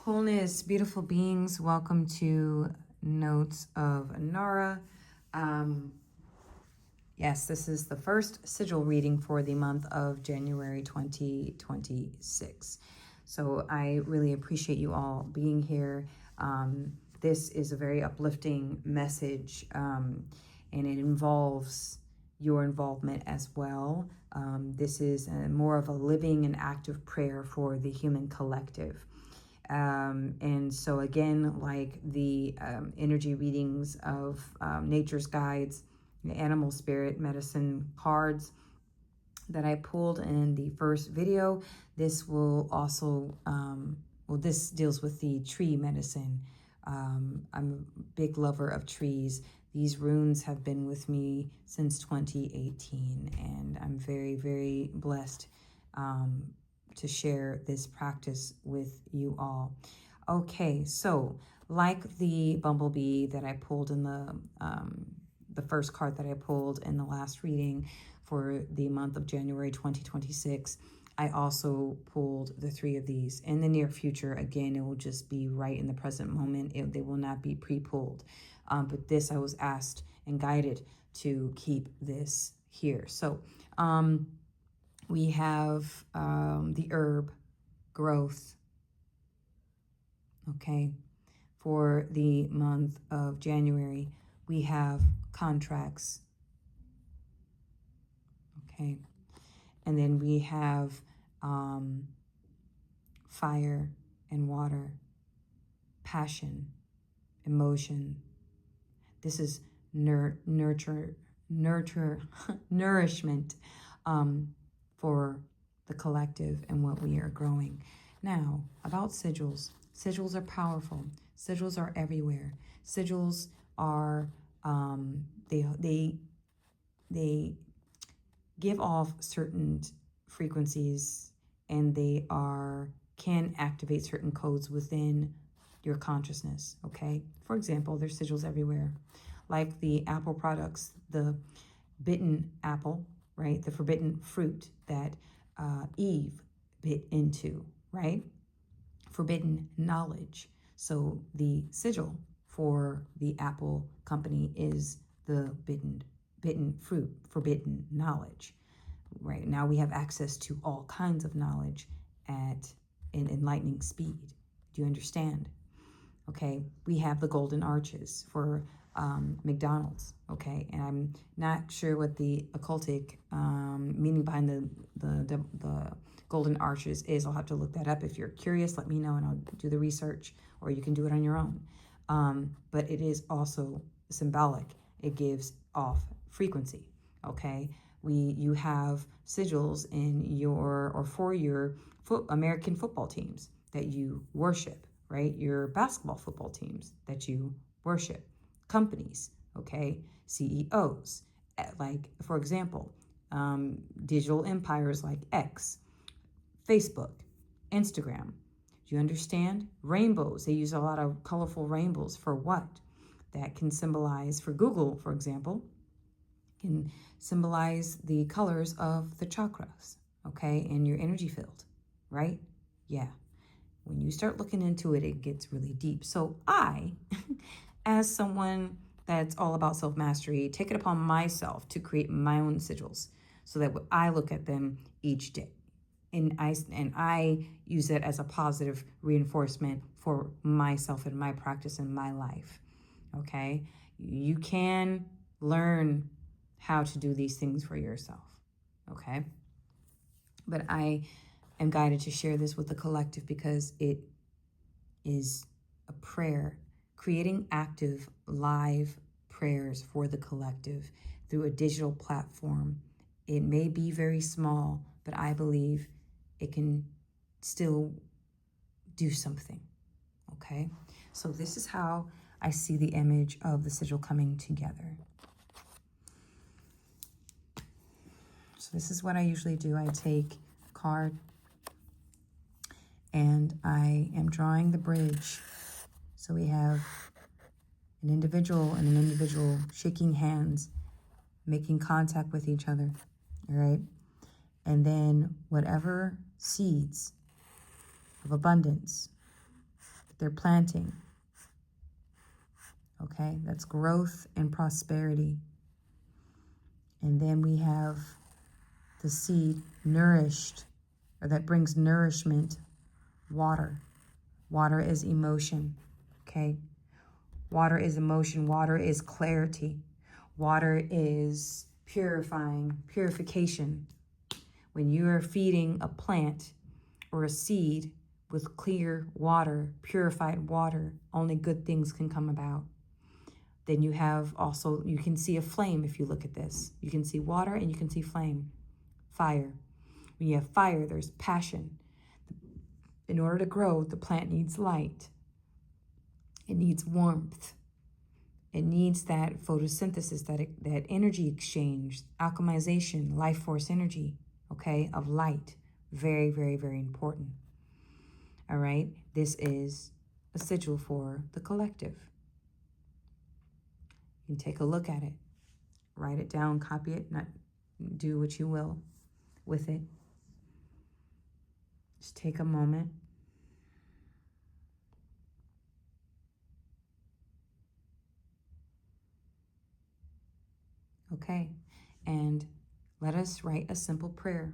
Wholeness, beautiful beings, welcome to Notes of Anara. Yes, this is the first sigil reading for the month of January 2026. So I really appreciate you all being here. This is a very uplifting message, and it involves your involvement as well. This is more of a living and active prayer for the human collective. And so again, like the energy readings of nature's guides, the animal spirit medicine cards that I pulled in the first video, this will also, this deals with the tree medicine. I'm a big lover of trees. These runes have been with me since 2018, and I'm very, very blessed to share this practice with you all. Okay, so like the bumblebee that I pulled in the first card that I pulled in the last reading for the month of January 2026, I also pulled the three of these. In the near future, again, it will just be right in the present moment. They will not be pre-pulled. But this, I was asked and guided to keep this here. So, we have the herb growth, okay? For the month of January, we have contracts, okay? And then we have fire and water, passion, emotion. This is nourishment for the collective and what we are growing. Now, about sigils. Sigils are powerful. Sigils are everywhere. Sigils are, they give off certain frequencies, and they can activate certain codes within your consciousness, okay? For example, there's sigils everywhere. Like the apple products, the bitten apple, right? The forbidden fruit that Eve bit into, right? Forbidden knowledge. So the sigil for the Apple company is the bitten fruit, forbidden knowledge. Right now we have access to all kinds of knowledge at an enlightening speed. Do you understand? Okay, we have the golden arches for McDonald's, okay, and I'm not sure what the occultic meaning behind the golden arches is. I'll have to look that up. If you're curious, let me know and I'll do the research, or you can do it on your own. But it is also symbolic. It gives off frequency, okay? You have sigils in for your American football teams that you worship, right? Your basketball football teams that you worship. Companies, okay? CEOs, like, for example, digital empires like X, Facebook, Instagram. Do you understand? Rainbows. They use a lot of colorful rainbows for what? That can symbolize, for Google, for example, can symbolize the colors of the chakras, okay, in your energy field, right? Yeah. When you start looking into it, it gets really deep. So I, as someone that's all about self-mastery, take it upon myself to create my own sigils so that I look at them each day. And I use it as a positive reinforcement for myself and my practice in my life, okay? You can learn how to do these things for yourself, okay? But I am guided to share this with the collective because it is a prayer, creating active live prayers for the collective through a digital platform. It may be very small, but I believe it can still do something, okay? So this is how I see the image of the sigil coming together. So this is what I usually do. I take a card and I am drawing the bridge. So we have an individual and an individual shaking hands, making contact with each other, all right? And then whatever seeds of abundance They're planting. Okay, that's growth and prosperity. And then we have the seed nourished, or that brings nourishment, water. Water is emotion, okay? Water is emotion. Water is clarity. Water is purification. When you are feeding a plant or a seed with clear water, purified water, only good things can come about. Then you have also, you can see a flame if you look at this. You can see water and you can see flame, fire. When you have fire, there's passion. In order to grow, the plant needs light. It needs warmth. It needs that photosynthesis, that energy exchange, alchemization, life force energy, okay, of light. Very, very, very important. All right, this is a sigil for the collective. You can take a look at it, write it down, copy it, not do what you will with it. Just take a moment. Okay, and let us write a simple prayer.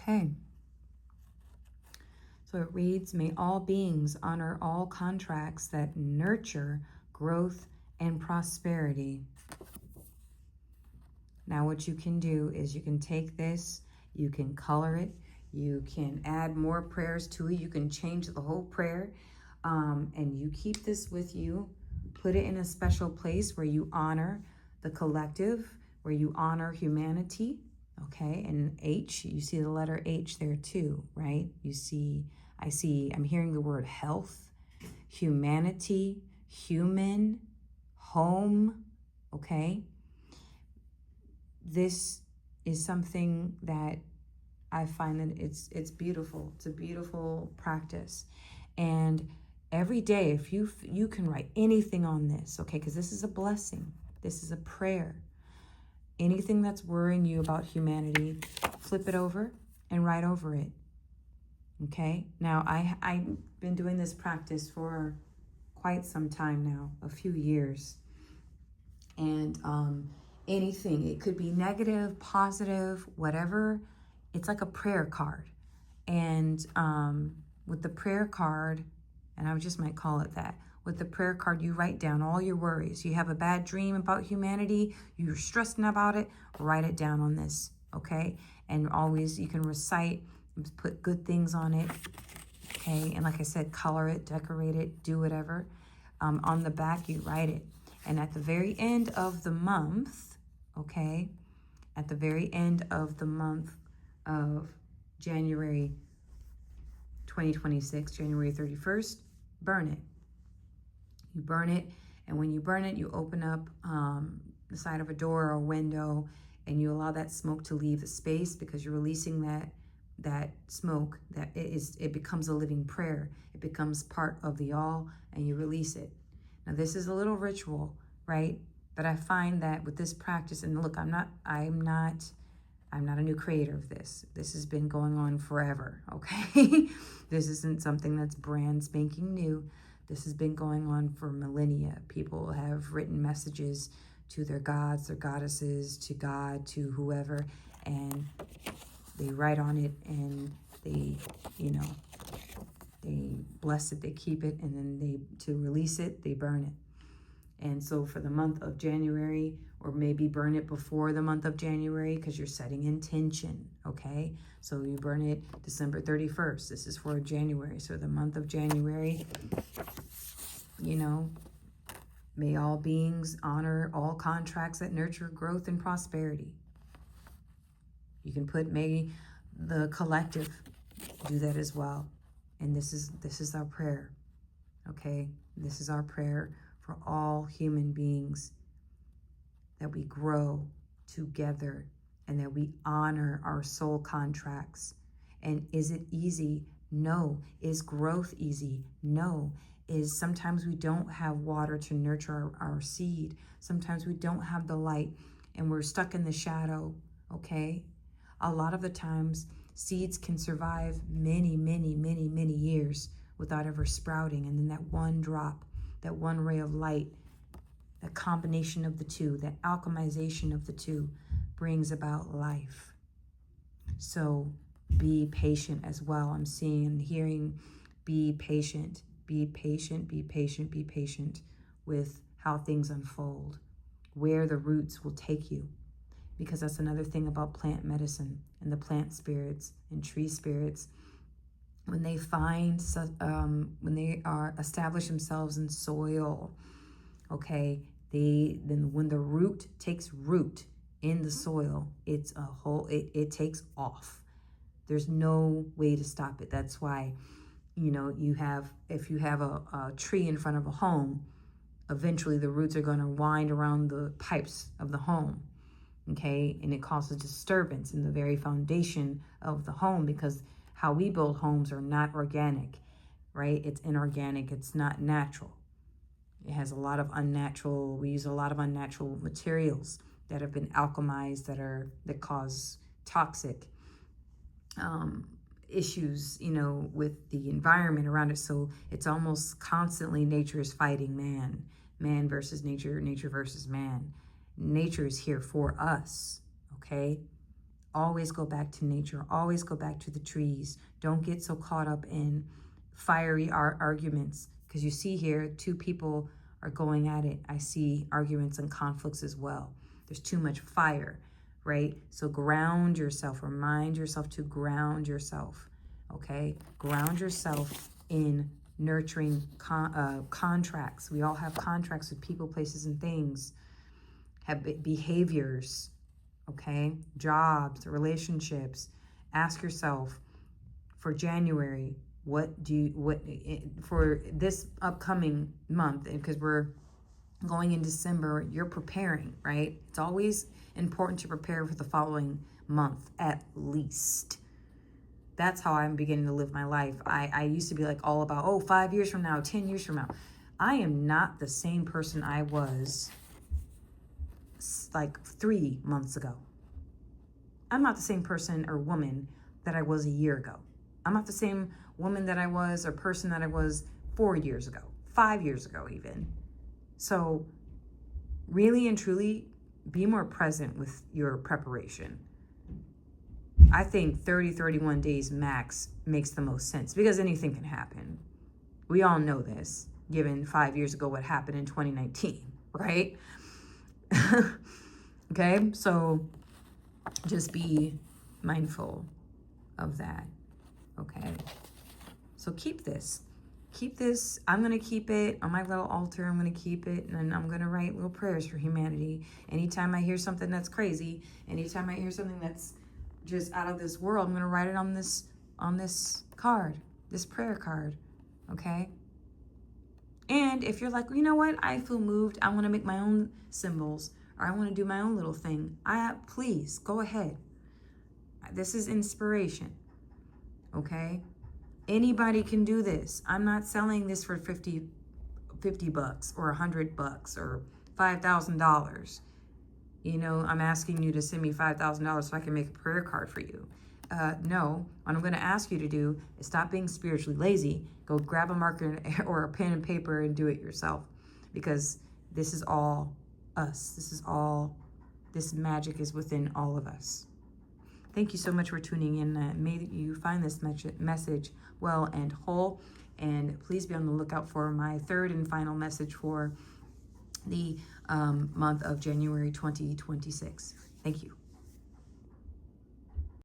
Okay. So it reads, may all beings honor all contracts that nurture growth and prosperity. Now what you can do is you can take this, you can color it, you can add more prayers to it, you can change the whole prayer, and you keep this with you. Put it in a special place where you honor the collective, where you honor humanity, okay? And H, you see the letter H there too, right? I'm hearing the word health, humanity, human, home, okay? This is something that I find that it's beautiful. It's a beautiful practice. And every day, if you can write anything on this, okay, because this is a blessing. This is a prayer. Anything that's worrying you about humanity, flip it over and write over it. Okay? Now, I've been doing this practice for quite some time now, a few years. And anything, it could be negative, positive, whatever. It's like a prayer card. And with the prayer card, and I just might call it that, with the prayer card, you write down all your worries. You have a bad dream about humanity, you're stressing about it, write it down on this, okay? And always you can recite, put good things on it, okay? And like I said, color it, decorate it, do whatever. On the back, you write it. And at the very end of the month, okay, at the very end of the month of January 2026, January 31st, burn it. You burn it, and when you burn it, you open up the side of a door or a window, and you allow that smoke to leave the space, because you're releasing that smoke, that it becomes a living prayer. It becomes part of the all, and you release it. Now, this is a little ritual, right? But I find that with this practice, and look, I'm not a new creator of this. This has been going on forever, okay? This isn't something that's brand spanking new. This has been going on for millennia. People have written messages to their gods, their goddesses, to God, to whoever, and they write on it, and they, you know, they bless it, they keep it, and then to release it, they burn it. And so for the month of January, or maybe burn it before the month of January, because you're setting intention, okay? So you burn it December 31st. This is for January. So the month of January, you know, may all beings honor all contracts that nurture growth and prosperity. You can put may the collective do that as well. And this is our prayer, okay? This is our prayer for all human beings, that we grow together and that we honor our soul contracts. And is it easy? No. Is growth easy? No. Is sometimes we don't have water to nurture our seed. Sometimes we don't have the light and we're stuck in the shadow, okay? A lot of the times, seeds can survive many, many, many, many years without ever sprouting. And then that one drop, that one ray of light, that combination of the two, that alchemization of the two brings about life. So be patient as well. I'm seeing and hearing, be patient, be patient, be patient, be patient with how things unfold, where the roots will take you. Because that's another thing about plant medicine and the plant spirits and tree spirits. When they find, when they are establish themselves in soil, okay, then when the root takes root in the soil, it's a whole, it takes off. There's no way to stop it. That's why, you know, if you have a tree in front of a home, eventually the roots are going to wind around the pipes of the home. Okay, and it causes disturbance in the very foundation of the home, because how we build homes are not organic, right? It's inorganic, it's not natural. It has a lot of unnatural, we use a lot of unnatural materials that have been alchemized that cause toxic issues, you know, with the environment around it. So it's almost constantly nature is fighting man versus nature, nature versus man. Nature is here for us, okay? Always go back to nature. Always go back to the trees. Don't get so caught up in fiery arguments, because you see here, two people are going at it. I see arguments and conflicts as well. There's too much fire, right? So ground yourself. Remind yourself to ground yourself, okay? Ground yourself in nurturing contracts. We all have contracts with people, places, and things. Have behaviors, okay? Jobs, relationships. Ask yourself for January, what for this upcoming month, because we're going in December, you're preparing, right? It's always important to prepare for the following month at least. That's how I'm beginning to live my life. I used to be like all about, 5 years from now, 10 years from now. I am not the same person I was like 3 months ago. I'm not the same person or woman that I was a year ago. I'm not the same woman that I was or person that I was 4 years ago, 5 years ago even. So really and truly be more present with your preparation. I think 30, 31 days max makes the most sense, because anything can happen. We all know this, given 5 years ago what happened in 2019, right? Okay, so just be mindful of that, okay? So keep this. I'm going to keep it on my little altar. I'm going to keep it, and I'm going to write little prayers for humanity. Anytime I hear something that's crazy, anytime I hear something that's just out of this world, I'm going to write it on this card, this prayer card, okay? And if you're like, you know what, I feel moved, I want to make my own symbols, or I want to do my own little thing, please go ahead. This is inspiration, okay? Anybody can do this. I'm not selling this for $50 or $100 or $5,000. You know, I'm asking you to send me $5,000 so I can make a prayer card for you. no. What I'm going to ask you to do is stop being spiritually lazy. Go grab a marker or a pen and paper and do it yourself, because this is all us. This magic is within all of us. Thank you so much for tuning in. May you find this message well and whole. And please be on the lookout for my third and final message for the month of January 2026. Thank you.